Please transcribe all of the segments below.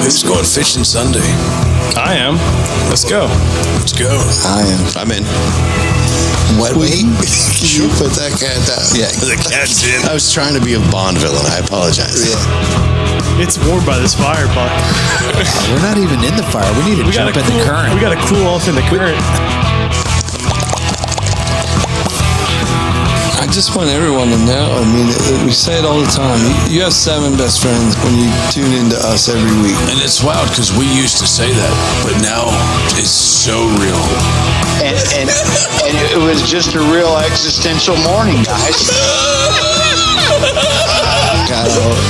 Who's going fishing Sunday? I am. Let's go. Let's go. I am. I'm in. What? Wait. Can you put that cat down? Yeah. The cat's in. I was trying to be a Bond villain. I apologize. Yeah. It's warm by this fire, Buck. We're not even in the fire. We need to jump in the current. We got to cool off in the current. I just want everyone to know, I mean, we say it all the time. You have 7 best friends when you tune into us every week. And it's wild because we used to say that, but now it's so real. And it was just a real existential morning, guys.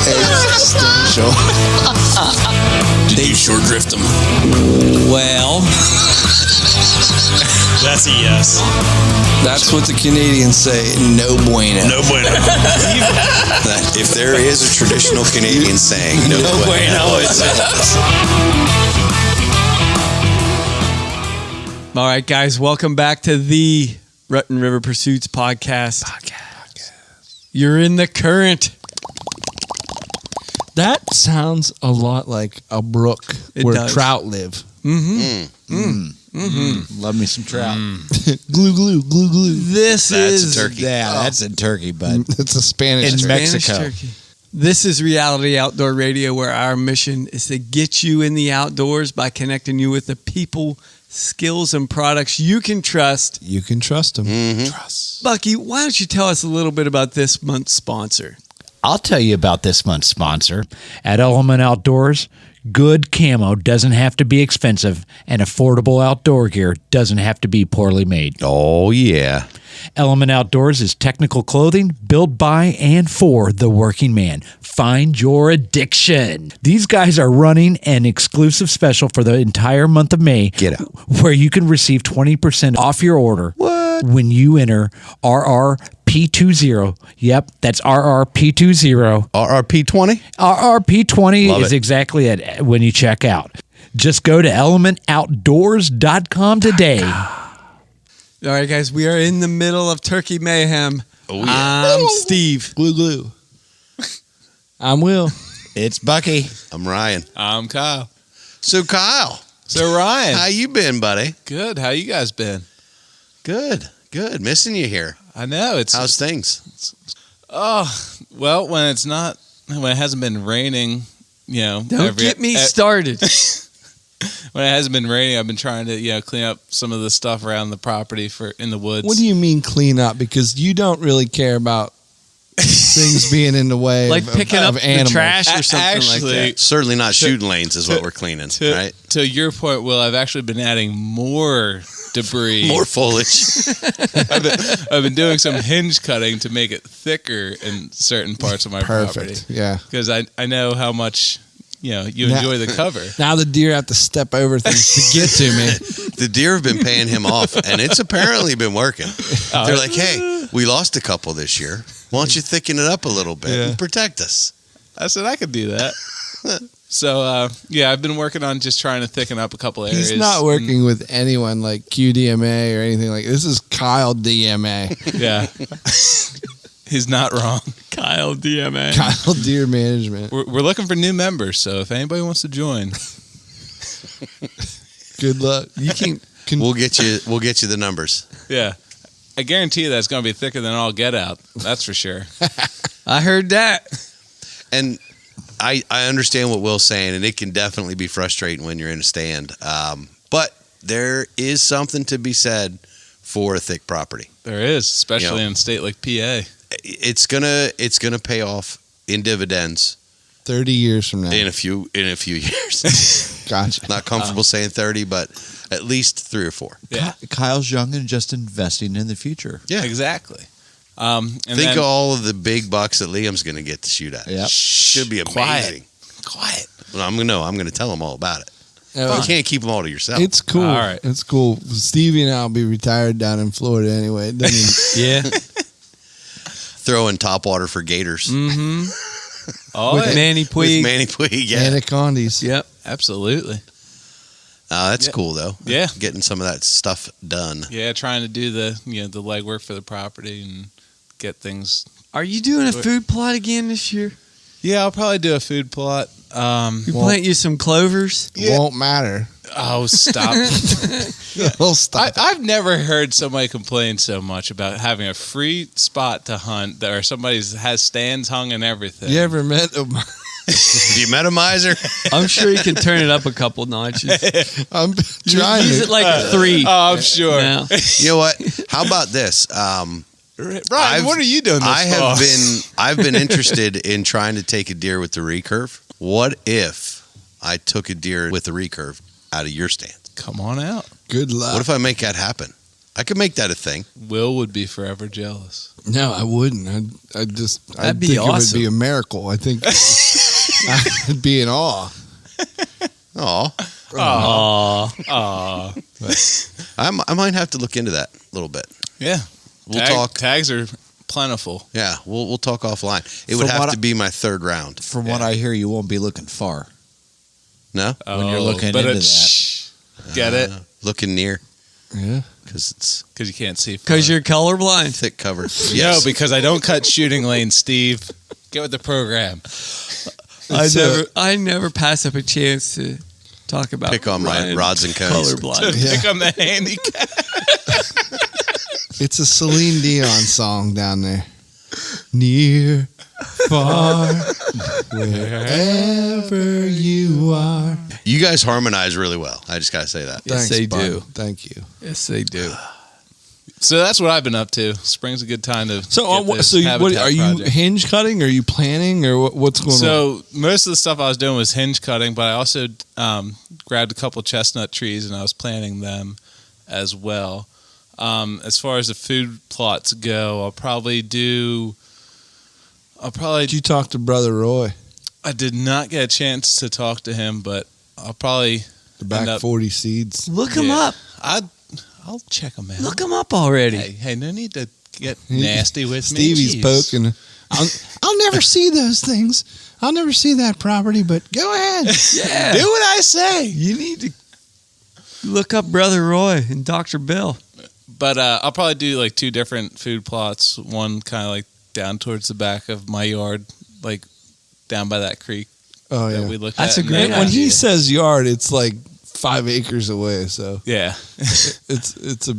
Existential. Did you short drift them? Well, That's a yes. that's what the Canadians say. No bueno. No bueno. If there is a traditional Canadian saying, no bueno. All right, guys, welcome back to the Rutten River Pursuits podcast. You're in the current. That sounds a lot like a brook where does. trout live. Love me some trout. Glue, glue, glue, glue. This is a turkey. Yeah, that's a turkey, bud. It's a Spanish In turkey. Mexico. turkey. This is Reality Outdoor Radio, where our mission is to get you in the outdoors by connecting you with the people, skills, and products you can trust. You can trust them. Bucky, why don't you tell us a little bit about this month's sponsor? I'll tell you about this month's sponsor. At Element Outdoors, good camo doesn't have to be expensive, and affordable outdoor gear doesn't have to be poorly made. Oh, yeah. Element Outdoors is technical clothing built by and for the working man. Find your addiction. These guys are running an exclusive special for the entire month of May. Get out. Where you can receive 20% off your order. What? When you enter RRP20. Yep, that's RRP20. RRP20? RRP20 Love is it. exactly it when you check out. Just go to elementoutdoors.com today. All right, guys, we are in the middle of Turkey Mayhem. Oh, yeah. I'm Steve. Glue, glue. I'm Will. It's Bucky. I'm Ryan. I'm Kyle. So, Kyle, So Ryan, how you been, buddy? good. How you guys been? Good. Missing you here. I know it's. How's things? Oh well, when it hasn't been raining, Don't get me started. When it hasn't been raining, I've been trying to clean up some of the stuff around the property in the woods. What do you mean clean up? Because you don't really care about things being in the way Like picking up of animals. the trash or something like that. Certainly not shooting lanes is what we're cleaning, right? To your point, Will, I've actually been adding more debris. More foliage. I've been doing some hinge cutting to make it thicker in certain parts of my property. Perfect. Yeah. Because I know how much you enjoy the cover. Now the deer have to step over things to get to me. The deer have been paying him off, and it's apparently been working. They're like, hey, we lost a couple this year. Why don't you thicken it up a little bit and protect us? I said I could do that. So, I've been working on just trying to thicken up a couple areas. He's not working with anyone like QDMA or anything like this. Is Kyle DMA. Yeah. He's not wrong. Kyle DMA. Kyle Deer Management. We're looking for new members, so if anybody wants to join. Good luck. You can We'll get you the numbers. Yeah. I guarantee you that's going to be thicker than all get out. That's for sure. I heard that. And I understand what Will's saying, and it can definitely be frustrating when you're in a stand. But there is something to be said for a thick property. There is, especially in a state like PA. It's gonna pay off in dividends 30 years from now. in a few years. Gotcha. Not comfortable saying 30, but at least 3 or 4. Yeah. Kyle's young and just investing in the future. Yeah, Exactly. Think of all of the big bucks that Liam's going to get to shoot at. Yep. Should be amazing. Quiet. Well, I'm going to tell them all about it. Yeah, You can't keep them all to yourself. It's cool. All right. It's cool. Stevie and I'll be retired down in Florida anyway. It doesn't Yeah. Throwing top water for gators. Mm-hmm. Oh, With Manny With Puig. Manny Puig, yeah. anacondas. Yep. absolutely. That's cool, though. Yeah. Getting some of that stuff done. Yeah, trying to do the legwork for the property and get things. Are you doing a food plot again this year? Yeah, I'll probably do a food plot. You plant you some clovers. It won't matter. Oh, stop. It'll stop. I've never heard somebody complain so much about having a free spot to hunt that, or somebody has stands hung and everything. You ever met him? Have you met a miser? I'm sure you can turn it up a couple notches. I'm trying Use to. it like a 3. Oh, I'm sure. now. You know what? How about this? Ryan, what are you doing this I've been interested in trying to take a deer with the recurve. What if I took a deer with the recurve out of your stand? Come on out. Good luck. What if I make that happen? I could make that a thing. Will would be forever jealous. No, I wouldn't. I'd That'd be think it would awesome. be a miracle. I think I'd be in awe. Oh, I might have to look into that a little bit. Yeah. We'll talk. Tags are plentiful. Yeah, we'll talk offline. It would From have what to be my third round. From what I hear, you won't be looking far. No, When you're looking but into that. Get it? looking near Yeah. because it's Because you can't see. Because you're colorblind. thick cover. No, because I don't cut shooting lanes, Steve. Get with the program. I never pass up a chance to talk about pick on my Ryan rods and cones. colorblind. Yeah. Pick on the handicap. It's a Celine Dion song down there. Near, far, wherever you are. You guys harmonize really well. I just gotta say that. Yes, they bud. do. Thank you. Yes, they do. So that's what I've been up to. Spring's a good time to. So, get this what habitat are you project. hinge cutting? Or are you planning, or what's going on? So most of the stuff I was doing was hinge cutting, but I also grabbed a couple chestnut trees and I was planting them as well. As far as the food plots go, Did you talk to Brother Roy? I did not get a chance to talk to him, but I'll probably The back end up- 40 seeds. Look him Yeah. up. I'll check them out. Look him up already. Hey, no need to get nasty with Stevie's me. Jeez. poking. I'll never see those things. I'll never see that property, but go ahead. Yeah. Do what I say. You need to look up Brother Roy and Dr. Bill. But I'll probably do like 2 different food plots. One kind of like down towards the back of my yard, like down by that creek Oh, that yeah. we looked That's at. a great And When then- he says yard, it's like 5 acres away. So Yeah. it's a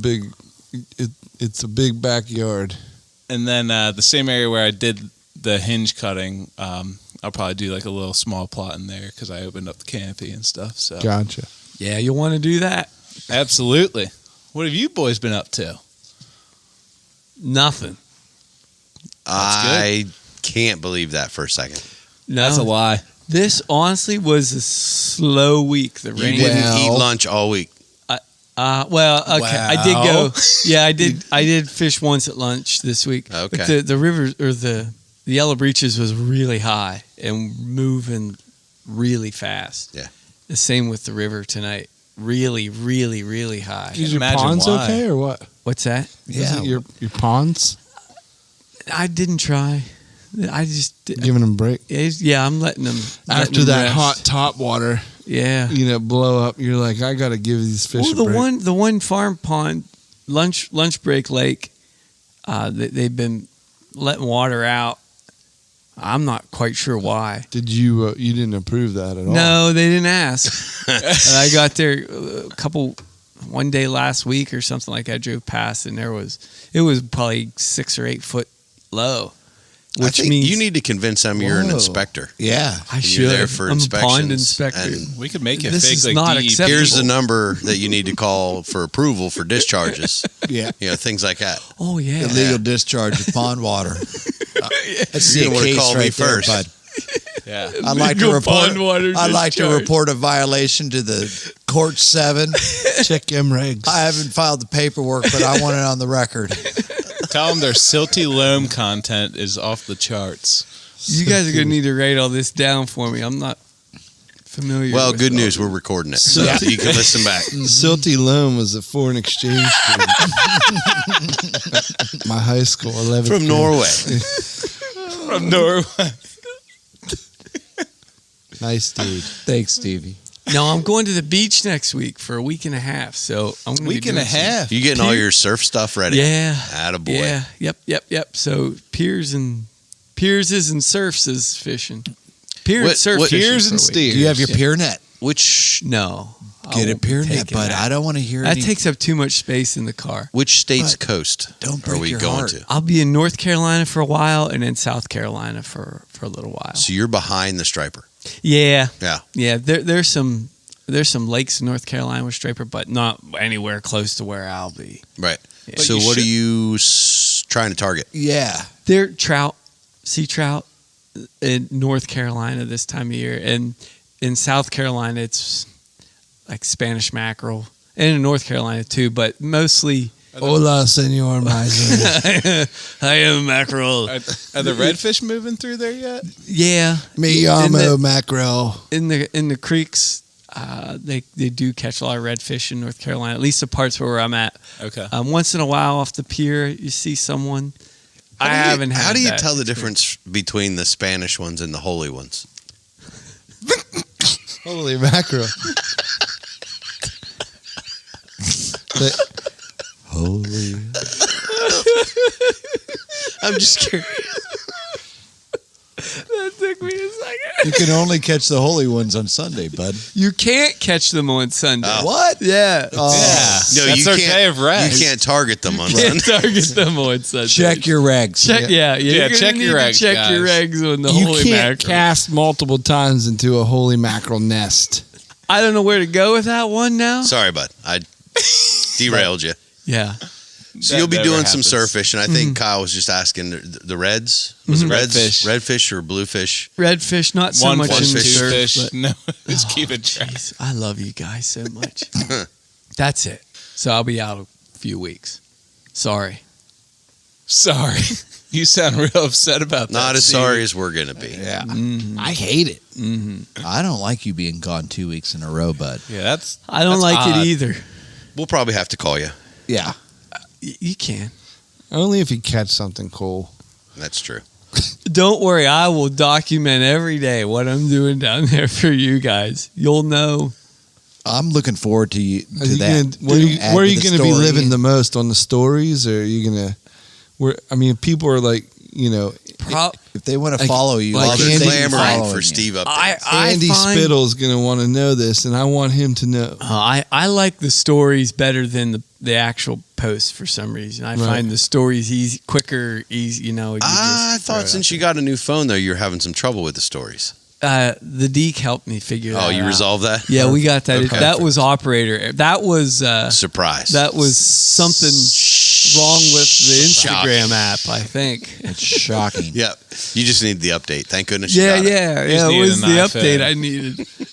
big backyard. And then the same area where I did the hinge cutting, I'll probably do like a little small plot in there because I opened up the canopy and stuff. So Gotcha. Yeah, you'll want to do that. absolutely. What have you boys been up to? Nothing. I can't believe that for a second. No. That's a lie. This honestly was a slow week. The You rain. didn't Well- eat lunch all week. Well, okay, I did go. Yeah, I did fish once at lunch this week. Okay. But the river or the Yellow Breeches was really high and moving really fast. Yeah. The same with the river tonight. Really, really, really high. Is your imagine ponds why. okay or what? What's that? Is it your ponds? I didn't try. I just Giving them a break. yeah. I'm letting them After that hot top water, Yeah. blow up, you're like, I got to give these fish Well, a break. the one farm pond, lunch break lake, they've been letting water out. I'm not quite sure why. Did you didn't approve that at all? No, they didn't ask. And I got there one day last week or something like that. I drove past and it was probably 6 or 8 foot low, I which think means you need to convince them you're an Whoa. inspector. Yeah. I You're should. there for I'm a inspections. pond inspector. and We could make it This fake is like not DEP. acceptable. here's the number that you need to call for approval for discharges. Yeah. Things like that. Oh yeah. Illegal discharge of pond water. That's You the wanna case call me right there, first. bud. Yeah. I'd like to Illegal report. pond water I'd like to discharge. report a violation to the court 7. Check them regs. I haven't filed the paperwork, but I want it on the record. Tell them their silty loam content is off the charts. You guys are gonna need to write all this down for me. I'm not familiar. Well, with good all news. this. We're recording it, so you can listen back. Silty Loam was a foreign exchange student. My high school, 11th From grade. Norway. From Norway. Nice dude. Thanks, Stevie. No, I'm going to the beach next week for a week and a half. So I'm going to Week and a half. You getting all your surf stuff ready? Yeah. Attaboy. Yeah. Yep. So piers and surfs is fishing. Pier and What- surf what- fishing Piers for and a week. steers. Do you have your pier net? Which No. Get I a pier won't net, take but that. I don't want to hear That any. takes up too much space in the car. state's But coast don't are break we your going heart. to? I'll be in North Carolina for a while and in South Carolina for a little while. So you're behind the striper. Yeah. Yeah. Yeah, there's some lakes in North Carolina with striper, but not anywhere close to where I'll be. Right. Yeah. So what are you trying to target? Yeah. They're trout, sea trout in North Carolina this time of year, and in South Carolina it's like Spanish mackerel, and in North Carolina too, but mostly. Hola, Senor Miser. I am mackerel. Are the redfish moving through there yet? Yeah, Me In llamo the- mackerel. in the creeks. They do catch a lot of redfish in North Carolina, at least the parts where I'm at. Okay. Once in a while off the pier, you see someone. How do you tell the difference between the Spanish ones and the holy ones? Holy mackerel. Holy. I'm just curious. That took me a second. You can only catch the holy ones on Sunday, bud. You can't catch them on Sunday. What? Yeah. No, That's you their can't. day of rest. You can't target them on Can't Sunday. target them on Sunday. Check your regs. Check. Yeah. You're gonna check need your to eggs, Check your guys. eggs on the You holy can't mackerel. cast multiple times into a holy mackerel nest. I don't know where to go with that one now. Sorry, bud. I derailed you. Yeah. So That you'll be never doing some happens. surf fishing. I think Kyle was just asking the reds. Was it reds? Redfish or bluefish? Redfish, not so One much fish, in the fish, two surf. fish. but- No, just keep it track. Jeez, I love you guys so much. That's it. So I'll be out a few weeks. Sorry. Sorry. You sound real upset about that. Not as Steve. sorry as we're going to be. Yeah. I hate it. I don't like you being gone 2 weeks in a row, bud. Yeah, that's. I don't that's like odd. it either. We'll probably have to call you. Yeah. You can. Only if you catch something cool. That's true. Don't worry. I will document every day what I'm doing down there for you guys. You'll know. I'm looking forward to you Are to you that. gonna, where you, Add where are to you the going to be story. living the most, on the stories, or are you going to? Where I mean, people are like, If they want to Like- follow you, like Well, they're Andy clamoring following for you. Steve updates. Andy Spittle's going to want to know this, and I want him to know. I like the stories better than the actual posts for some reason. I find the stories easy, quicker, easy. You know. I thought since you got a new phone, though, you're having some trouble with the stories. the Deke helped me figure that out. Oh, you resolved that? Yeah, we got that. Okay. That was operator. That was Surprise. that was something wrong with the Instagram Shocking. app. I think. It's shocking. Yep. You just need the update. Thank goodness you Yeah, got it. yeah, You just yeah. It needed was an the iPhone. update I needed.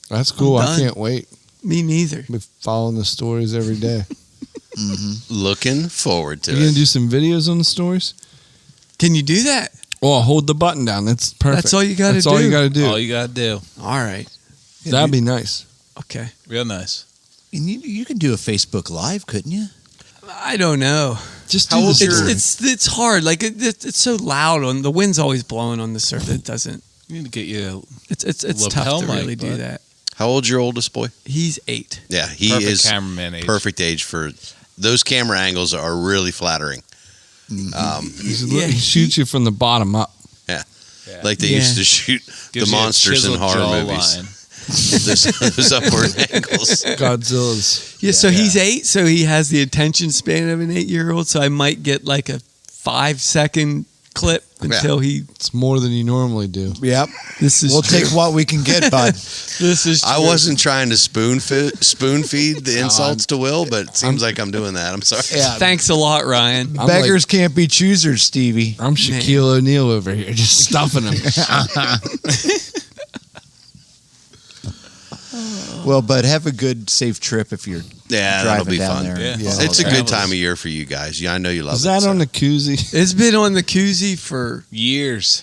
That's cool. I'm I done. can't wait. Me neither. Be following the stories every day. Looking forward to You gonna it. do some videos on the stories? Can you do that? Oh, hold the button down. That's perfect. That's all you gotta That's all do. you got to do. All you gotta do. All right. That'd be nice. Okay. Real nice. And you can do a Facebook Live, couldn't you? I don't know. Just How do the old's your- story. It's hard. Like it's so loud on the wind's always blowing on the surf. It doesn't. You need to get you. It's Lapel tough to mic, really do bud. that. How old's your oldest boy? He's 8. Yeah, he Perfect is cameraman age. perfect age for those camera angles are really flattering. He shoots you from the bottom up. Like they Yeah. used to shoot Gives the you a monsters in chiseled horror movies. jawline. those upward angles. Godzilla's. Yeah, so he's 8, so he has the attention span of an 8-year-old. So I might get like a 5-second clip until he. It's more than you normally do. Yep. This is We'll true. take what we can get, bud. This is. I true. wasn't trying to spoon feed the insults to Will, but it seems like I'm doing that. I'm sorry. Yeah. Thanks a lot, Ryan. I'm Beggars can't be choosers, Stevie. I'm Shaquille O'Neal over here, just stuffing him. Well, bud, have a good, safe trip if you're Yeah, that'll driving be down fun. there. Yeah. Yeah. It's a Yeah. good time of year for you guys. Yeah, I know you love Is it. that so. on the koozie? It's been on the koozie for Years.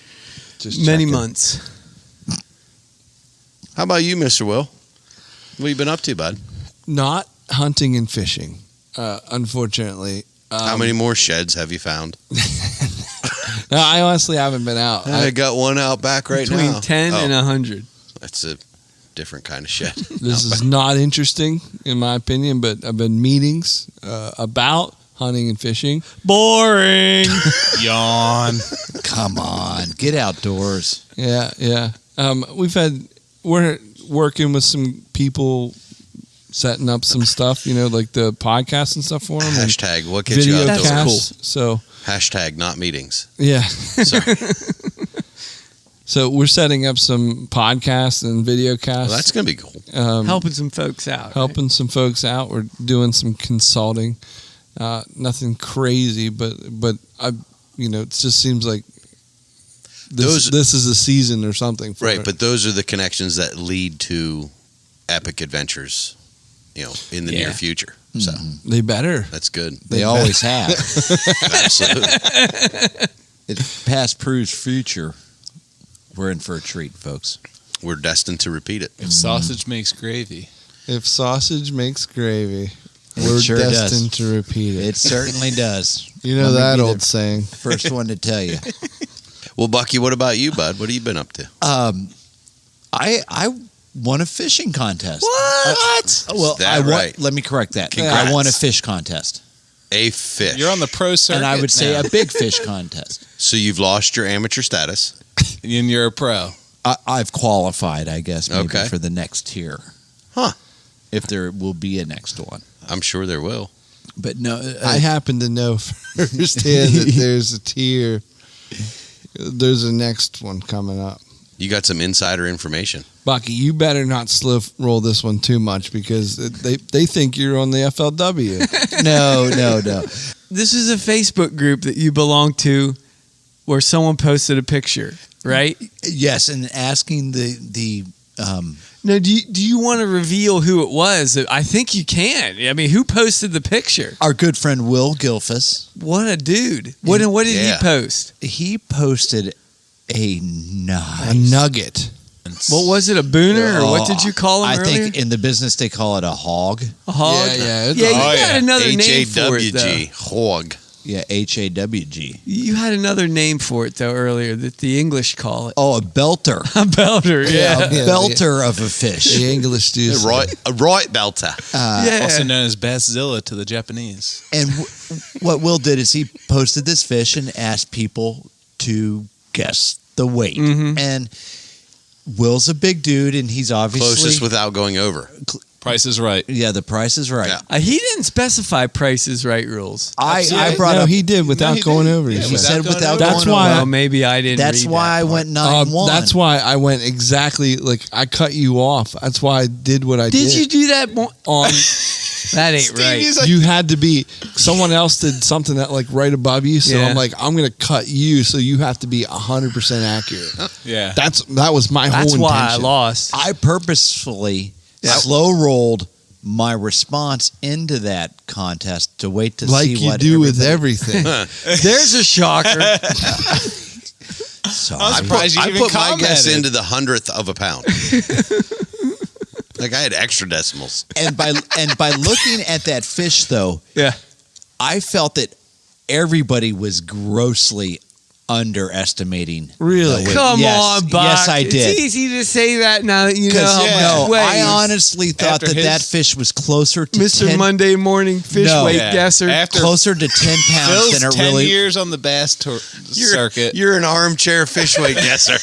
Just many checking. months. How about you, Mr. Will? What you been up to, bud? Not hunting and fishing, unfortunately. How many more sheds have you found? No, I honestly haven't been out. I got one out back right Between now. 10 Oh, and 100. that's a different kind of shed. This is not interesting, in my opinion, but I've been meetings about hunting and fishing. Boring. Yawn. Come on, get outdoors. Yeah. We're working with some people setting up some stuff, like the podcast and stuff for them. Hashtag what gets you outdoors. Casts. So hashtag not meetings. Yeah. Sorry. So we're setting up some podcasts and video casts. Well, that's going to be cool. Helping some folks out. Helping some folks out. We're doing some consulting. Nothing crazy, but it just seems like this is a season or something. Right, but those are the connections that lead to epic adventures, in the near future. So they better. That's good. They always have. Absolutely. It's past proves future. We're in for a treat, folks. We're destined to repeat it. If sausage makes gravy. If sausage makes gravy, It we're sure destined does. to repeat it. It certainly does. You know Let me that be old the saying. First one to tell you. Well, Bucky, what about you, bud? What have you been up to? I won a fishing contest. What? Well, Is that right? Let me correct that. Congrats. I won a fish contest. A fish. You're on the pro circuit And I would say now. a big fish contest. So you've lost your amateur status. And you're a pro. I've qualified, I guess, maybe Okay. for the next tier. Huh. If there will be a next one. I'm sure there will. But no, I happen to know firsthand that there's a tier. There's a next one coming up. You got some insider information. Bucky, you better not slow roll this one too much because they think you're on the FLW. no. This is a Facebook group that you belong to where someone posted a picture, right? Yes, and asking the No, do you want to reveal who it was? I think you can. I mean, who posted the picture? our good friend Will Gilfus. What a dude. What did Yeah. he post? He posted a A nice nugget. What was it, a booner, or what Oh, did you call him I earlier? think in the business they call it a hog. A hog? Yeah, it's Yeah, a you hog. had another name for it, though. H-A-W-G. Hog. Yeah, HAWG. You had another name for it, though, earlier that the English call it. Oh, a belter. A belter, yeah. A belter of a fish. The English dude. A right belter. Yeah. Also known as Basszilla to the Japanese. And what Will did is he posted this fish and asked people to guess the weight. Mhm. And Will's a big dude, and he's obviously Closest without going over. Price is right. Yeah, the price is right. Yeah. He didn't specify prices right rules. I brought No, up. he did without he going didn't. over. Yeah, He He said. said going without over. That's going why- over. Well, maybe I didn't. That's read why I that part. went 9-1. That's why I went exactly like I cut you off. That's why I did what I did. Did you do that? On That ain't right. you had to be someone else did something that like right above you. So Yeah. I'm like I'm gonna cut you. So you have to be 100% accurate. Yeah. That was my That's whole why I intention. lost. I purposefully slow rolled my response into that contest to wait to Like see you what do with everybody- everything. There's a shocker. So I'm I surprised you put even my guess commented. into the 100th of a pound. Like I had extra decimals. and by looking at that fish though, Yeah. I felt that everybody was grossly underestimating. Really? the weight. Come Yes, on, Buck. Yes, I It's did. easy to say that now that you know how yeah. much No, it weighs. I honestly thought After that his- fish was closer to Mr. 10, Monday morning fish No. weight Yeah. guesser. After closer to 10 pounds Phil's than it 10 really. years on the bass circuit. You're an armchair fish weight guesser.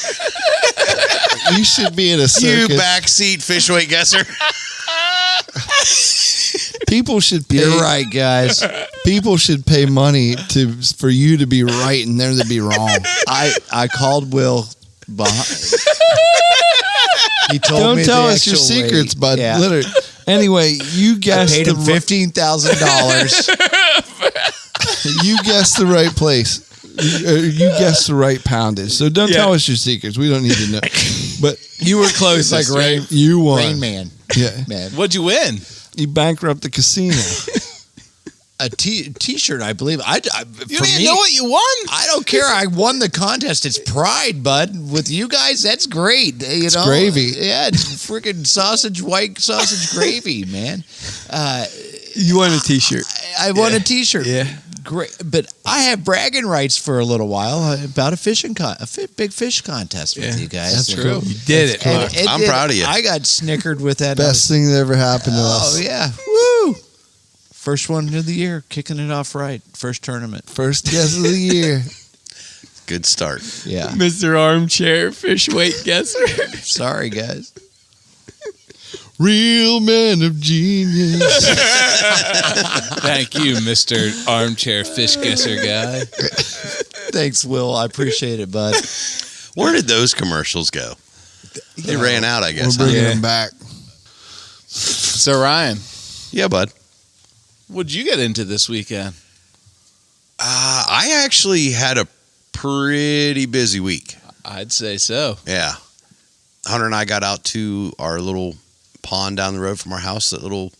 You should be in a You circus. backseat fish weight guesser. People should pay. You're right, guys. People should pay money for you to be right and them to be wrong. I called Will. He told Don't me tell the us your actual secrets, weight. bud. Yeah. Literally. Anyway, you I guessed paid him $15,000. You guessed the right place. You guessed the right poundage. So don't tell us your secrets. We don't need to know. But you were close. Like Rain, you won. Rain Man. Yeah. Man. What'd you win? You bankrupt the casino. A t-shirt, I believe. You didn't know what you won? I don't care. I won the contest. It's pride, bud. With you guys, that's great. You know, gravy. Yeah, it's freaking white sausage gravy, man. You won a T-shirt. I won a T-shirt. Yeah. Great, but I have bragging rights for a little while about a big fish contest with you guys. That's And- true. You did it. and Buck. it I'm did- proud of you. I got snickered with that. Best thing that ever happened to us. Oh yeah, woo! First one of the year, kicking it off right. First tournament. First guess of the year. Good start. Yeah. Mr. Armchair Fish Weight Guesser. Sorry, guys. Real man of genius. Thank you, Mr. Armchair Fish Guesser guy. Thanks, Will. I appreciate it, bud. Where did those commercials go? They ran out, I guess. We're bringing huh? them back. So, Ryan, Yeah, bud. what'd you get into this weekend? I actually had a pretty busy week. I'd say so. Yeah. Hunter and I got out to our little pond down the road from our house, that little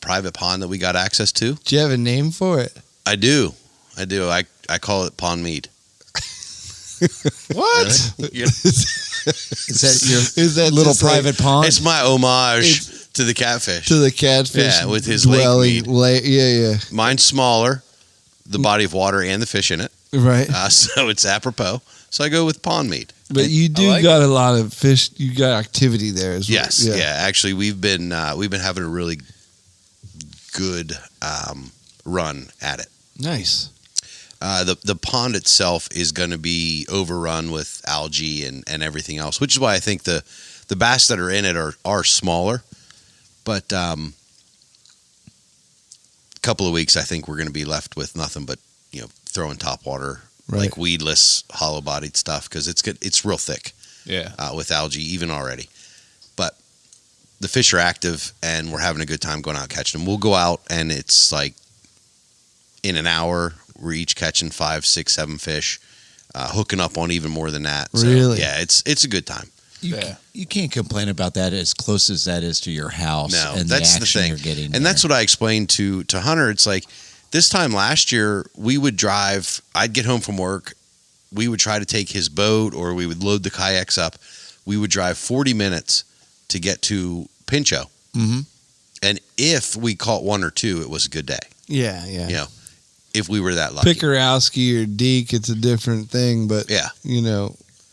private pond that we got access to. Do you have a name for it? I do. I call it Pond Mead. What? Yeah. Is that little just like- private pond? It's my homage to the catfish. To the catfish. Yeah, with his dwelling. lake mead. Yeah. Mine's smaller, the body of water and the fish in it. Right. So it's apropos. So I go with Pond Mead. But you do like got a lot of fish. You got activity there as well. Yes. Yeah. Actually, we've been having a really good run at it. Nice. The pond itself is going to be overrun with algae and everything else, which is why I think the bass that are in it are smaller. But a couple of weeks, I think we're going to be left with nothing but throwing topwater, like weedless, hollow-bodied stuff, because it's real thick. Yeah. With algae even already. But the fish are active, and we're having a good time going out catching them. We'll go out, and it's like in an hour, we're each catching 5, 6, 7 fish, hooking up on even more than that. So, Really? yeah, it's a good time. You can't complain about that as close as that is to your house. No, and that's the the action thing. you're getting. And there. that's what I explained to Hunter. It's like this time last year, we would drive. I'd get home from work. We would try to take his boat, or we would load the kayaks up. We would drive 40 minutes to get to Pincho. Mm-hmm. And if we caught one or two, it was a good day. Yeah. If we were that lucky. Pickerowski or Deke, it's a different thing. But Yeah.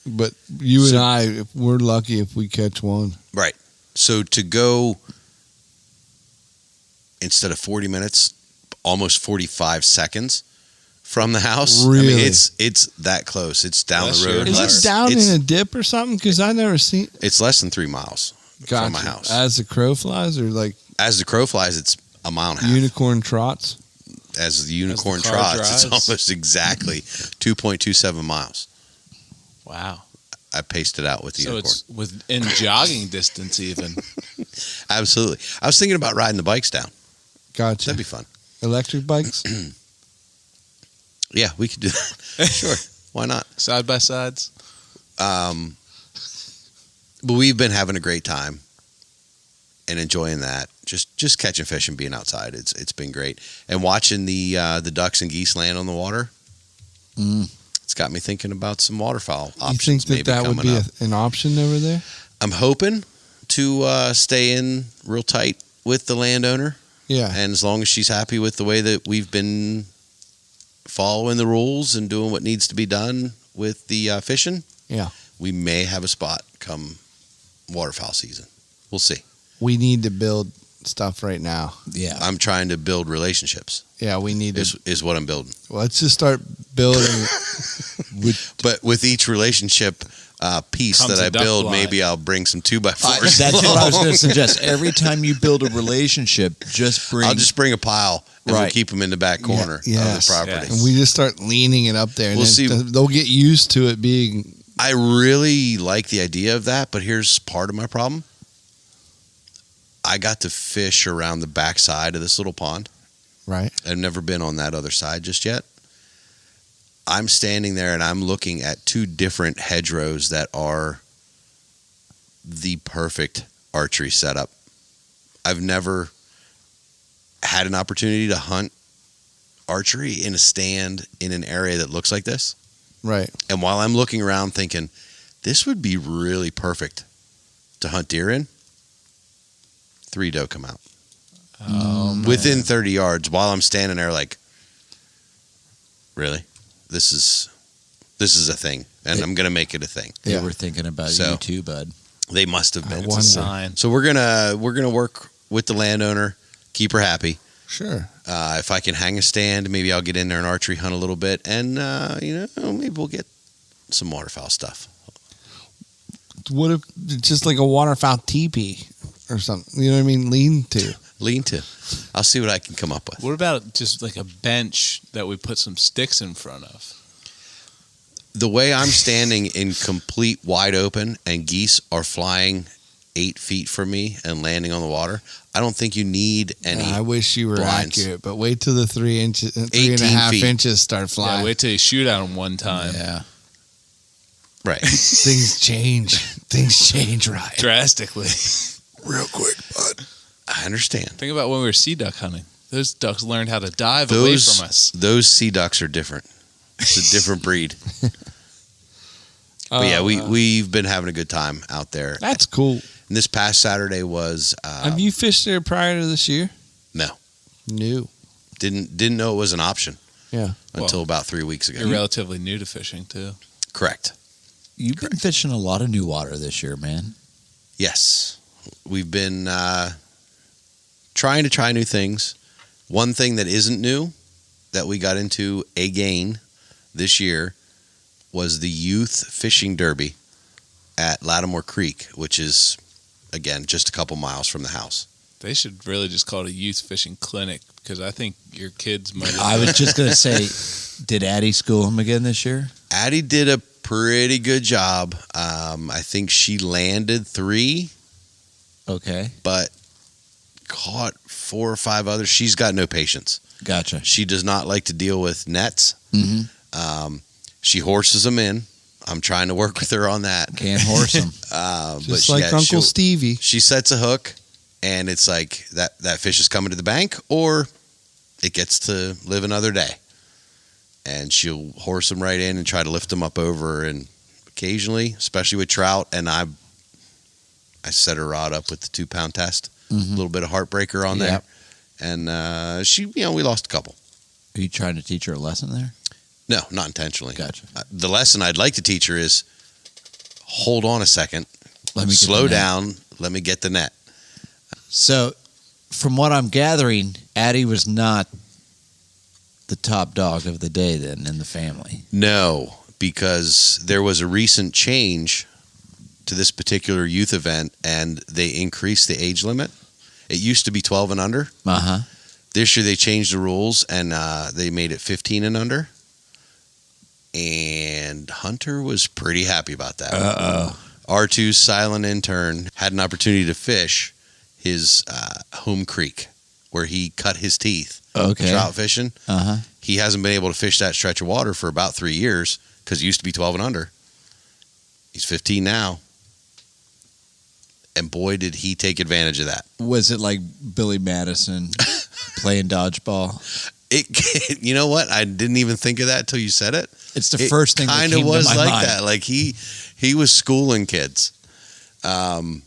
But you and I, we're lucky if we catch one. Right. So to go instead of 40 minutes, almost 45 seconds from the house. Really? I mean, it's that close. It's down Bless the road. your Is it down in a dip or something? Because I never seen. It's less than 3 miles from my house. As the crow flies, or like As the crow flies, it's a mile and a half. unicorn trots. As the unicorn As the car trots, it's drives. almost exactly 2.27 miles. Wow. I paced it out with the So unicorn. it's within jogging distance even. Absolutely. I was thinking about riding the bikes down. Gotcha. That'd be fun. Electric bikes. Yeah, we could do that. Sure. Why not? Side by sides. But we've been having a great time and enjoying that. Just catching fish and being outside. It's been great. And watching the ducks and geese land on the water. It's got me thinking about some waterfowl options. You think that would be an option over there? I'm hoping to stay in real tight with the landowner. Yeah. And as long as she's happy with the way that we've been following the rules and doing what needs to be done with the fishing, we may have a spot come waterfowl season. We'll see. We need to build stuff right now. Yeah. I'm trying to build relationships. Yeah, we need to. Is what I'm building. Let's just start building. But with each relationship piece Comes that a I duck build, line. maybe I'll bring some 2x4s. That's what I was going to suggest. Every time you build a relationship, I'll just bring a pile and we'll Right. keep them in the back corner of the yes. property. Yes. And we just start leaning it up there. And We'll then see. They'll get used to it being. I really like the idea of that, but here's part of my problem. I got to fish around the back side of this little pond. Right. I've never been on that other side just yet. I'm standing there and I'm looking at 2 different hedgerows that are the perfect archery setup. I've never had an opportunity to hunt archery in a stand in an area that looks like this. Right. And while I'm looking around thinking, this would be really perfect to hunt deer in, 3 doe come out. Within 30 yards while I'm standing there like, really? This is a thing, and I'm going to make it a thing. They were thinking about you too, bud. They must have been. It's a sign. So we're gonna work with the landowner, keep her happy. Sure. If I can hang a stand, maybe I'll get in there and archery hunt a little bit, and maybe we'll get some waterfowl stuff. What if just like a waterfowl teepee or something? You know what I mean? Lean to. I'll see what I can come up with. What about just like a bench that we put some sticks in front of? The way I'm standing in complete wide open and geese are flying 8 feet from me and landing on the water, I don't think you need any. I wish you were blinds. accurate, but wait till the 3.5 feet. inches start flying. Yeah, wait till you shoot at them one time. Yeah. Right. Things change. Things change, right? Drastically. Real quick, bud. I understand. Think about when we were sea duck hunting. Those ducks learned how to dive away from us. Those sea ducks are different. It's a different breed. But yeah, we've been having a good time out there. That's cool. And this past Saturday was. Have you fished there prior to this year? No. New. Didn't know it was an option. Yeah. Until about 3 weeks ago. You're relatively new to fishing too. Correct. You've been fishing a lot of new water this year, man. Yes. We've been trying to try new things. One thing that isn't new that we got into again this year was the youth fishing derby at Lattimore Creek, which is, again, just a couple miles from the house. They should really just call it a youth fishing clinic, because I think your kids might. I was just going to say, did Addie school him again this year? Addie did a pretty good job. I think she landed 3. Okay. But caught 4 or 5 others. She's got no patience. Gotcha. She does not like to deal with nets. Mm-hmm. She horses them in. I'm trying to work with her on that. Can't horse them. Just like Uncle Stevie. She sets a hook, and it's like that fish is coming to the bank, or it gets to live another day. And she'll horse them right in and try to lift them up over. And occasionally, especially with trout, and I set her rod up with the 2-pound test. Mm-hmm. A little bit of heartbreaker on there. And she, we lost a couple. Are you trying to teach her a lesson there? No, not intentionally. Gotcha. The lesson I'd like to teach her is hold on a second. Let me slow down. Let me get the net. So, from what I'm gathering, Addie was not the top dog of the day then in the family. No, because there was a recent change to this particular youth event, and they increased the age limit. It used to be 12 and under. Uh-huh. This year they changed the rules, and they made it 15 and under. And Hunter was pretty happy about that. Uh-oh. R2's silent intern had an opportunity to fish his home creek where he cut his teeth trout fishing. Uh-huh. He hasn't been able to fish that stretch of water for about 3 years because it used to be 12 and under. He's 15 now. And boy, did he take advantage of that. Was it like Billy Madison playing dodgeball? You know what? I didn't even think of that till you said it. It's the first thing that kind came of was to my like mind. that. Like he was schooling kids. Of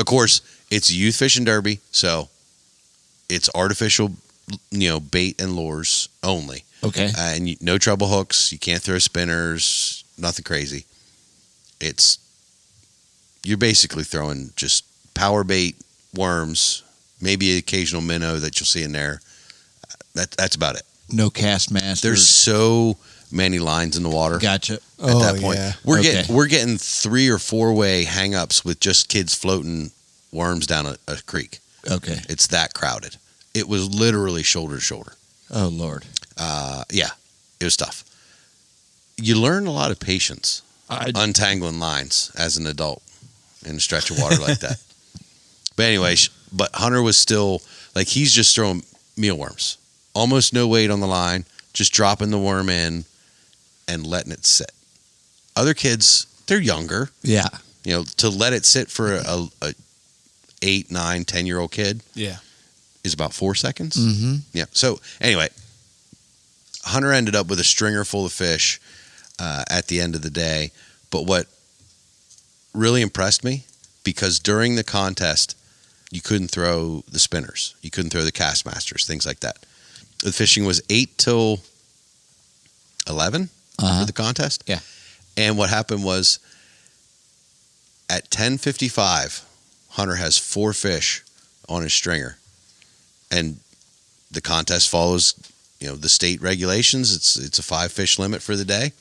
course, it's a youth fishing derby, so it's artificial, bait and lures only. Okay. And no treble hooks. You can't throw spinners. Nothing crazy. You're basically throwing just power bait, worms, maybe an occasional minnow that you'll see in there. That's about it. No cast master. There's so many lines in the water. Gotcha. At that point, yeah. we're getting 3 or 4 way hangups with just kids floating worms down a creek. Okay. It's that crowded. It was literally shoulder to shoulder. Oh, Lord. Yeah, it was tough. You learn a lot of patience untangling lines as an adult in a stretch of water like that. But anyway, but Hunter was still like he's just throwing mealworms. Almost no weight on the line, just dropping the worm in and letting it sit. Other kids, they're younger. Yeah. To let it sit for a 8, 9, 10-year-old kid is about 4 seconds. Mm-hmm. Yeah. So anyway, Hunter ended up with a stringer full of fish at the end of the day. But what really impressed me, because during the contest, you couldn't throw the spinners. You couldn't throw the cast masters, things like that. The fishing was 8 till 11 for the contest. Yeah. And what happened was at 10:55, Hunter has 4 fish on his stringer. And the contest follows, the state regulations. It's a 5 fish limit for the day.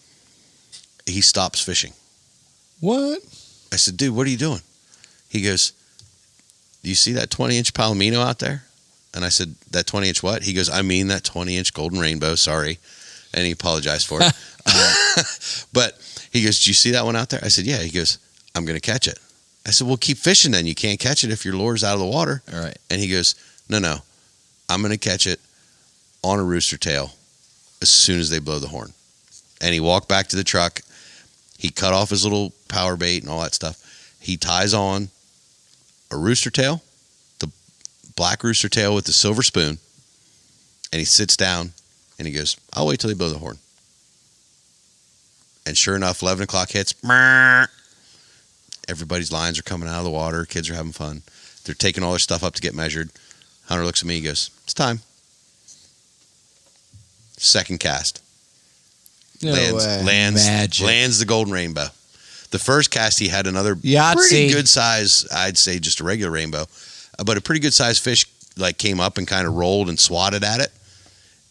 He stops fishing. What? I said, dude, what are you doing? He goes, do you see that 20-inch palomino out there? And I said, that 20-inch what? He goes, I mean that 20-inch golden rainbow, sorry. And he apologized for it. But he goes, do you see that one out there? I said, yeah. He goes, I'm going to catch it. I said, well, keep fishing then. You can't catch it if your lure's out of the water. All right. And he goes, no, I'm going to catch it on a rooster tail as soon as they blow the horn. And he walked back to the truck. He cut off his little power bait and all that stuff. He ties on a rooster tail, the black rooster tail with the silver spoon, and he sits down and he goes, I'll wait till they blow the horn. And sure enough, 11 o'clock hits. Everybody's lines are coming out of the water. Kids are having fun. They're taking all their stuff up to get measured. Hunter looks at me. He goes, it's time. Second cast. No way. Lands the golden rainbow. The first cast, he had another Yahtzee. pretty good size, I'd say just a regular rainbow, but a pretty good size fish like came up and kind of rolled and swatted at it.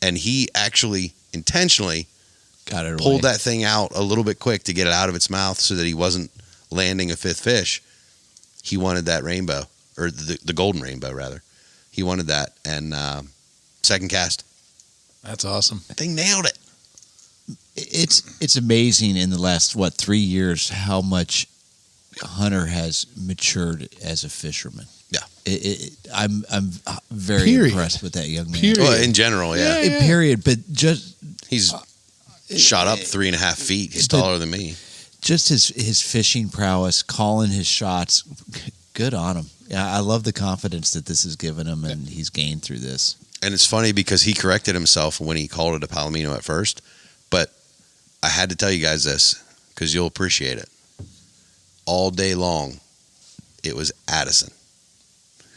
And he actually intentionally Got it pulled that thing out a little bit quick to get it out of its mouth so that he wasn't landing a fifth fish. He wanted that rainbow, or the golden rainbow rather. He wanted that. And second cast, That's awesome. they nailed it. It's amazing in the last 3 years how much Hunter has matured as a fisherman. Yeah. I'm very Period. impressed with that young man. Period. Well, in general, yeah. Period. But just He's shot up 3.5 feet. He's but- taller than me. just his fishing prowess, calling his shots, good on him. Yeah, I love the confidence that this has given him, and he's gained through this. And it's funny because he corrected himself when he called it a palomino at first, but I had to tell you guys this because you'll appreciate it. All day long, it was Addison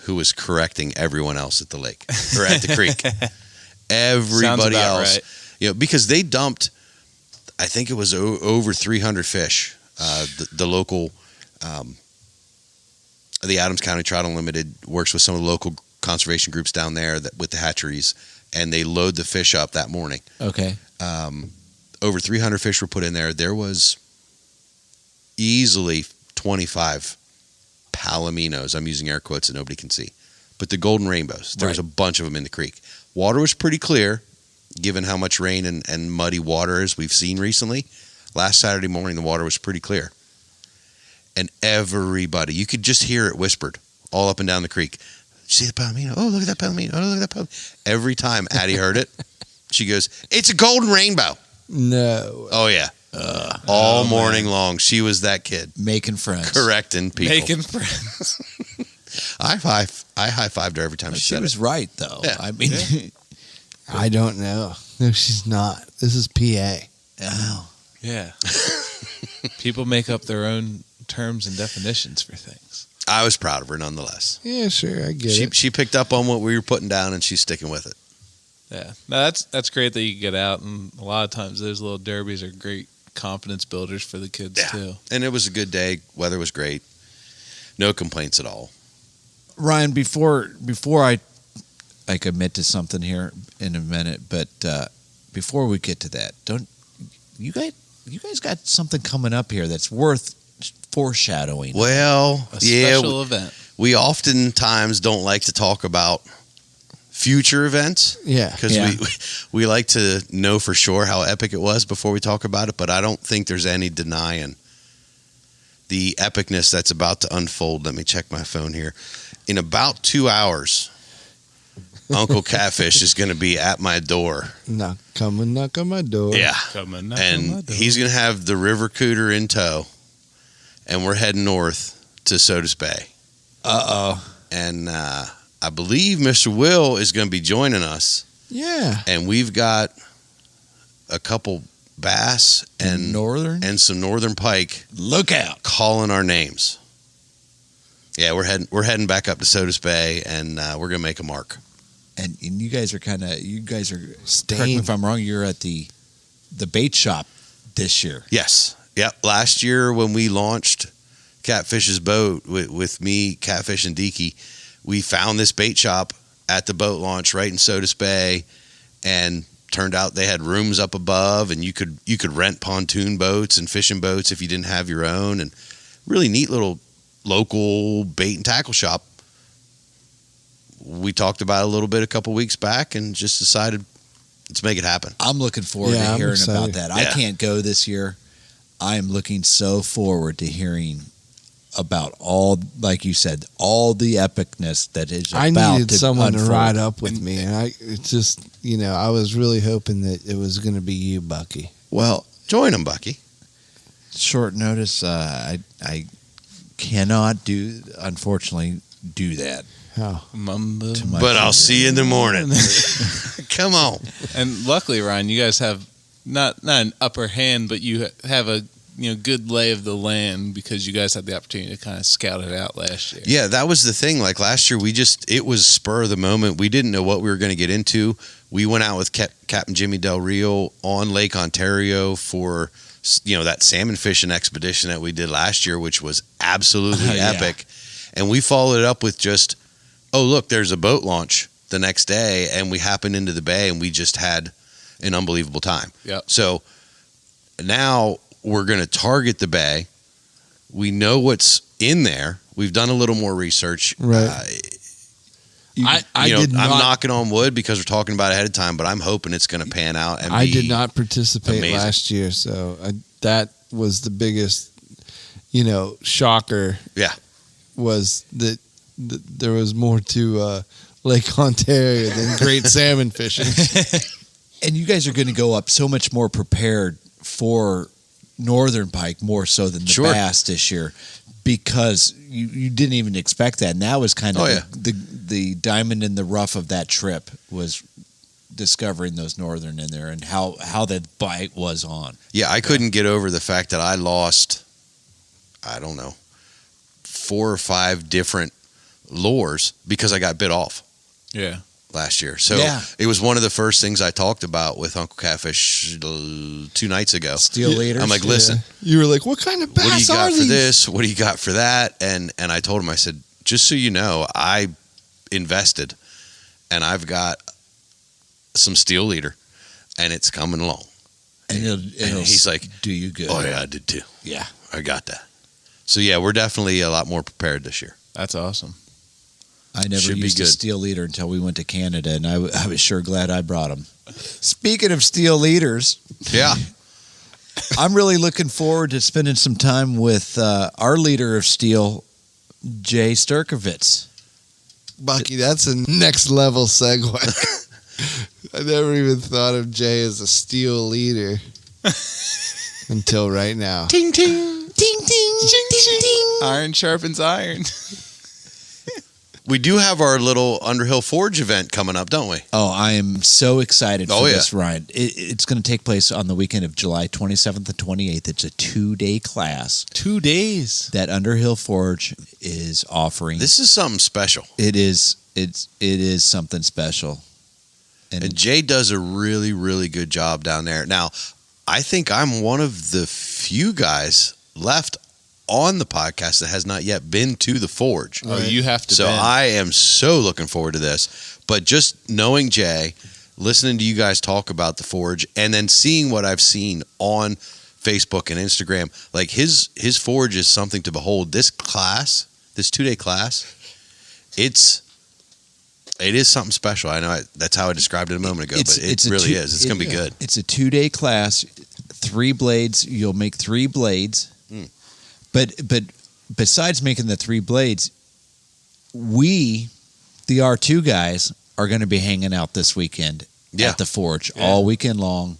who was correcting everyone else at the lake or at the creek. Everybody about else, right. Because they dumped, I think it was over 300 fish. The local, the Adams County Trout Unlimited works with some of the local conservation groups down there with the hatcheries, and they load the fish up that morning. Okay. Over 300 fish were put in there. There was easily 25 palominos. I'm using air quotes that nobody can see. But the golden rainbows, there was a bunch of them in the creek. Water was pretty clear, given how much rain and muddy water as we've seen recently. Last Saturday morning, the water was pretty clear. And everybody, you could just hear it whispered all up and down the creek. See the palomino? Oh, look at that palomino. Oh, look at that palomino. Every time Addie heard it, she goes, it's a golden rainbow. No. Oh, yeah. All morning long. She was that kid. Making friends. Correcting people. Making friends. I high-fived her every time she She said was it. right, though. Yeah. I mean, I don't know. No, she's not. This is PA. oh, Yeah. People make up their own terms and definitions for things. I was proud of her nonetheless. Yeah, sure. I get it. She picked up on what we were putting down, and she's sticking with it. Yeah. No, that's great that you get out, and a lot of times those little derbies are great confidence builders for the kids too. And it was a good day. Weather was great. No complaints at all. Ryan, before I commit to something here in a minute, but before we get to that, don't you guys got something coming up here that's worth foreshadowing? Well, A special event. We oftentimes don't like to talk about future events. Yeah. Because we like to know for sure how epic it was before we talk about it, but I don't think there's any denying the epicness that's about to unfold. Let me check my phone here. In about 2 hours, Uncle Catfish is going to be at my door. Knock on my door. Yeah. Coming up on my And door. he's going to have the river cooter in tow, and we're heading north to Sodus Bay. Uh-oh. And I believe Mr. Will is going to be joining us. Yeah. And we've got a couple bass and some northern pike. Look out. Calling our names. Yeah, we're heading back up to Sodus Bay, and we're gonna make a mark. And you guys are correct me Staying. if I'm wrong, you're at the bait shop this year. Yes. Yep. Last year when we launched Catfish's boat with me, Catfish, and Deaky, we found this bait shop at the boat launch right in Sodus Bay, and turned out they had rooms up above, and you could rent pontoon boats and fishing boats if you didn't have your own, and really neat little local bait and tackle shop. We talked about it a little bit a couple weeks back and just decided let's make it happen. I'm looking forward to I'm hearing excited. about that. I can't go this year. I am looking so forward to hearing about all, like you said, all the epicness that is about I needed to someone unfold. to ride up with me, and it's just, I was really hoping that it was going to be you, Bucky. Well, join them, Bucky. Short notice. I cannot unfortunately do that. Oh. Mumbo. To my But I'll children. see you in the morning. Come on. And luckily, Ryan, you guys have not an upper hand, but you have a good lay of the land because you guys had the opportunity to kind of scout it out last year. Yeah, that was the thing. Like last year, it was spur of the moment. We didn't know what we were going to get into. We went out with Captain Jimmy Del Rio on Lake Ontario for that salmon fishing expedition that we did last year, which was absolutely Yeah. epic. And we followed it up with just, oh, look, there's a boat launch the next day, and we happened into the bay, and we just had an unbelievable time. Yep. So now we're going to target the bay. We know what's in there. We've done a little more research. Right. I'm knocking on wood because we're talking about it ahead of time, but I'm hoping it's going to pan out. And I be did not participate amazing. last year, so that was the biggest, shocker. Yeah. Was that there was more to Lake Ontario than great salmon fishing. And you guys are going to go up so much more prepared for northern pike, more so than the Sure. bass this year, because you didn't even expect that. And that was kind of Oh, yeah. the diamond in the rough of that trip, was discovering those northern in there and how that bite was on. Yeah, I couldn't get over the fact that I lost, I don't know, 4 or 5 different lures because I got bit off Yeah. last year. So Yeah. it was one of the first things I talked about with Uncle Catfish 2 nights ago. Steel leaders. I'm like, listen, You were like, what kind of bass what do you got are for these? this? What do you got for that? And I told him, I said, just so you know, I invested and I've got some steel leader and it's coming along. and And he's like, do you good? oh yeah, I did too. Yeah. I got that. So yeah, we're definitely a lot more prepared this year. That's awesome. I never Should be used a good. steel leader until we went to Canada, and I was sure glad I brought them. Speaking of steel leaders, Yeah. I'm really looking forward to spending some time with our leader of steel, Jay Sturkovitz. Bucky, that's a next level segue. I never even thought of Jay as a steel leader until right now. Ting ting. Ting ting. Ting ting. Iron sharpens iron. We do have our little Underhill Forge event coming up, don't we? Oh, I am so excited for Oh, yeah. this ride. It's going to take place on the weekend of July 27th and 28th. It's a 2-day class 2 days. that Underhill Forge is offering. This is something special. It is something special. And Jay does a really, really good job down there. Now, I think I'm one of the few guys left on the podcast that has not yet been to the Forge. Oh, you have to. So bend. I am so looking forward to this. But just knowing Jay, listening to you guys talk about the Forge, and then seeing what I've seen on Facebook and Instagram, like his Forge is something to behold. This class, this 2-day class, it is something special. I know that's how I described it a moment ago, but it really is. It's going to be good. It's a 2-day class, 3 blades. You'll make 3 blades. But besides making the 3 blades, we, the R2 guys, are going to be hanging out this weekend at the Forge all weekend long,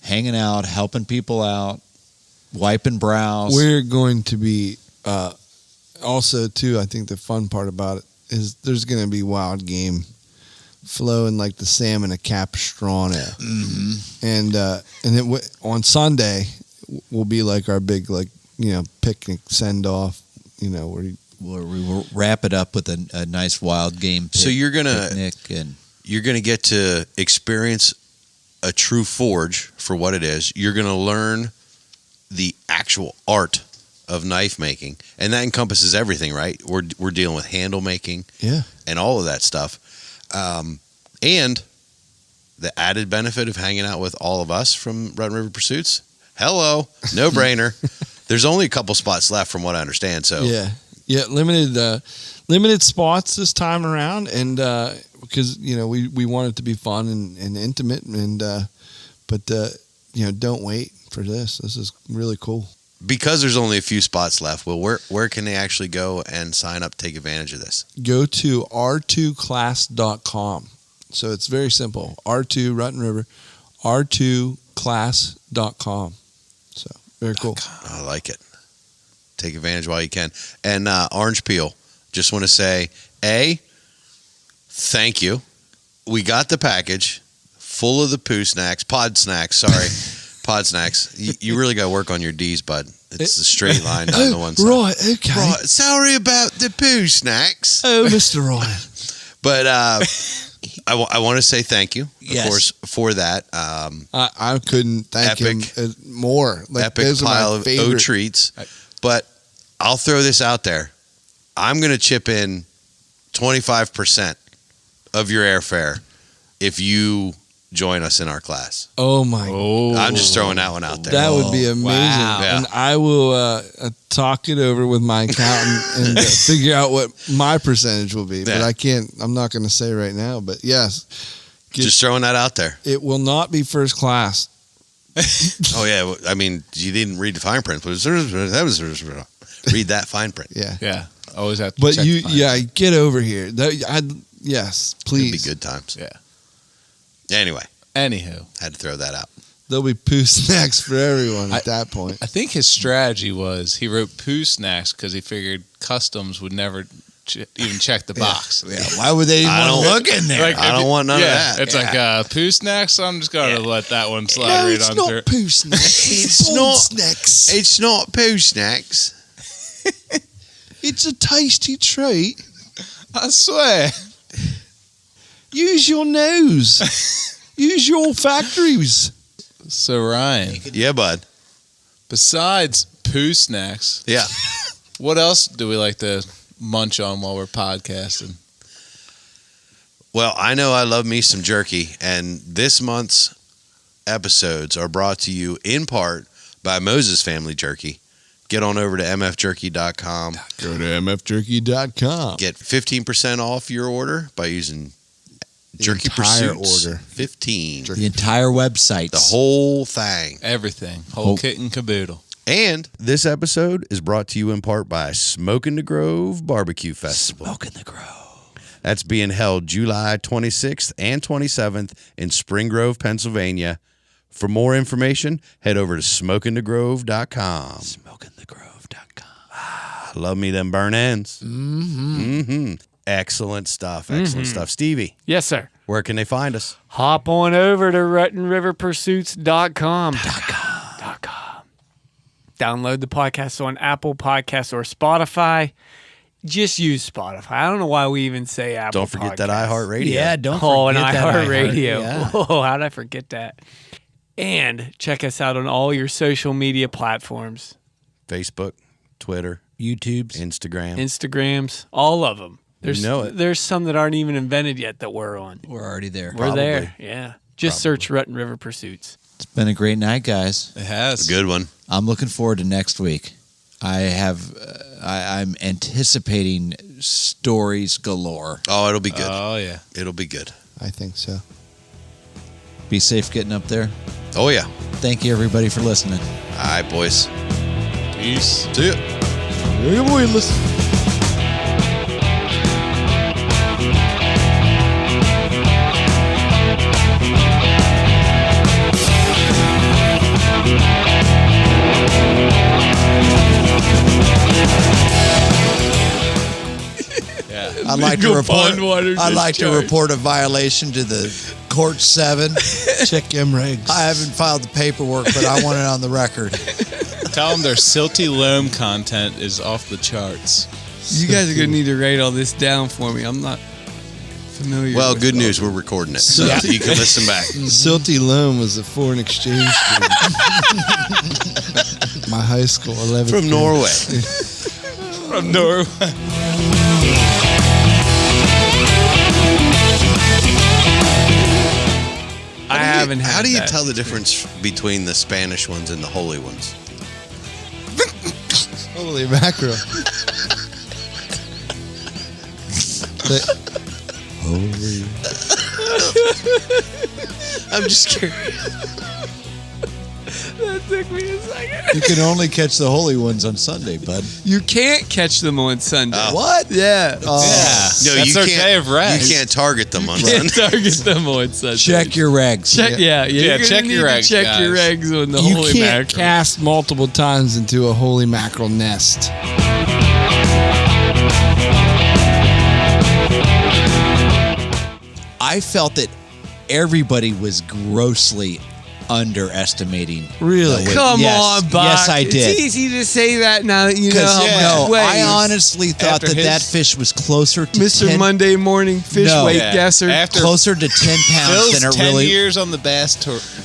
hanging out, helping people out, wiping brows. We're going to be also too. I think the fun part about it is there's going to be wild game flowing like the salmon of Capistrano, and on Sunday will be like our big picnic send off. Where we will wrap it up with a nice wild game. So you're picnic and you're gonna get to experience a true forge for what it is. You're gonna learn the actual art of knife making, and that encompasses everything, right? We're dealing with handle making, Yeah. and all of that stuff. And the added benefit of hanging out with all of us from Rut River Pursuits. Hello, no brainer. There's only a couple spots left from what I understand. So yeah, limited spots this time around, and because we want it to be fun and intimate, and but don't wait for this. This is really cool. Because there's only a few spots left, well, where can they actually go and sign up, take advantage of this? Go to R2class.com. So it's very simple. R2 Rutten River, R2class.com. So very cool. I like it. Take advantage while you can. And Orange Peel, just want to say, thank you. We got the package full of the pod snacks. Pod snacks. You really got to work on your D's, bud. It's the straight line, not the one side. Right, okay. Right, sorry about the poo snacks. Oh, Mr. Ryan. But I want to say thank you, of course, for that. I couldn't thank him more. Epic pile of O treats. But I'll throw this out there. I'm going to chip in 25% of your airfare if you join us in our class. Oh my! I'm just throwing that one out there. That would be amazing. Wow. And I will talk it over with my accountant and figure out what my percentage will be. But I'm not going to say right now. But yes, just throwing that out there. It will not be first class. Oh yeah, I mean, you didn't read the fine print. Read that fine print. Yeah. Always have to. But check the fine print. get over here. Yes, please. It'd be good times. Yeah. Anyway. Anywho. Had to throw that out. There'll be poo snacks for everyone at that point. I think his strategy was he wrote poo snacks because he figured customs would never even check the box. Yeah. Why would they even want to look in there? Like, I don't want none of that. It's like poo snacks, so I'm just going to let that one slide right on through. Poo snacks. It's not snacks. It's not poo snacks. It's a tasty treat. I swear. Use your nose. Use your olfactories. So Ryan, Yeah, bud. besides poo snacks, Yeah. what else do we like to munch on while we're podcasting? Well, I know I love me some jerky, and this month's episodes are brought to you in part by Moses Family Jerky. Get on over to mfjerky.com. Go to mfjerky.com. Get 15% off your order by using Jerky entire Pursuits. order. 15. The entire website. The whole thing. Everything. Whole kit and caboodle. And this episode is brought to you in part by Smokin' the Grove Barbecue Festival. Smoking the Grove. That's being held July 26th and 27th in Spring Grove, Pennsylvania. For more information, head over to smokingthegrove.com. Smokingthegrove.com. Love me them burn ends. Mm-hmm. Excellent stuff. Excellent stuff. Stevie, Yes, sir. where can they find us? Hop on over to RuttenRiverPursuits.com. Download the podcast on Apple Podcasts or Spotify. Just use Spotify. I don't know why we even say Apple. Don't forget that Podcasts. iHeartRadio. Yeah, don't Oh, and forget that iHeartRadio. Yeah. Oh, how did I forget that? And check us out on all your social media platforms. Facebook, Twitter, YouTube's. Instagrams, all of them. There's some that aren't even invented yet that we're on. We're already there. We're there, yeah. Just search Rutten River Pursuits. It's been a great night, guys. It has. Good one. I'm looking forward to next week. I'm anticipating stories galore. Oh, it'll be good. Oh, yeah. It'll be good. I think so. Be safe getting up there. Oh, yeah. Thank you, everybody, for listening. All right, boys. Peace. See ya. Hey, boy, listen. I'd like to report. I'd like to report a violation to the Court 7. Check them regs. I haven't filed the paperwork, but I want it on the record. Tell them their silty loam content is off the charts. You guys are going to need to write all this down for me. I'm not familiar. Well, with good all news. We're recording it. So you can listen back. Silty loam was a foreign exchange student. My high school, 11th From grade. Norway. From Norway. I haven't had How do you that. tell the difference between the Spanish ones and the holy ones? Holy mackerel. Holy. I'm just curious. That took me a second. You can only catch the holy ones on Sunday, bud. You can't catch them on Sunday. What? Yeah. No, That's you our can't. day of rest. You can't target them on Can't Sunday. target them on Sunday. Check your regs. Check, yeah, you're gonna check need your to eggs, check your guys. eggs on the You holy can't mackerel. cast multiple times into a holy mackerel nest. I felt that everybody was grossly underestimating. Really? the weight. Come Yes. on, Buck. Yes, I It's did. easy to say that now that you know Because how much no, weight. I honestly thought After that his- that fish was closer to Mr. 10, Monday morning fish No. weight Yeah. guesser. After closer to 10 pounds Phil's than it 10 really. years on the bass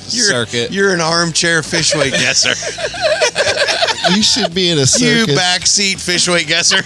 circuit. You're an armchair fish weight guesser. You should be in a You circus. backseat fish weight guesser.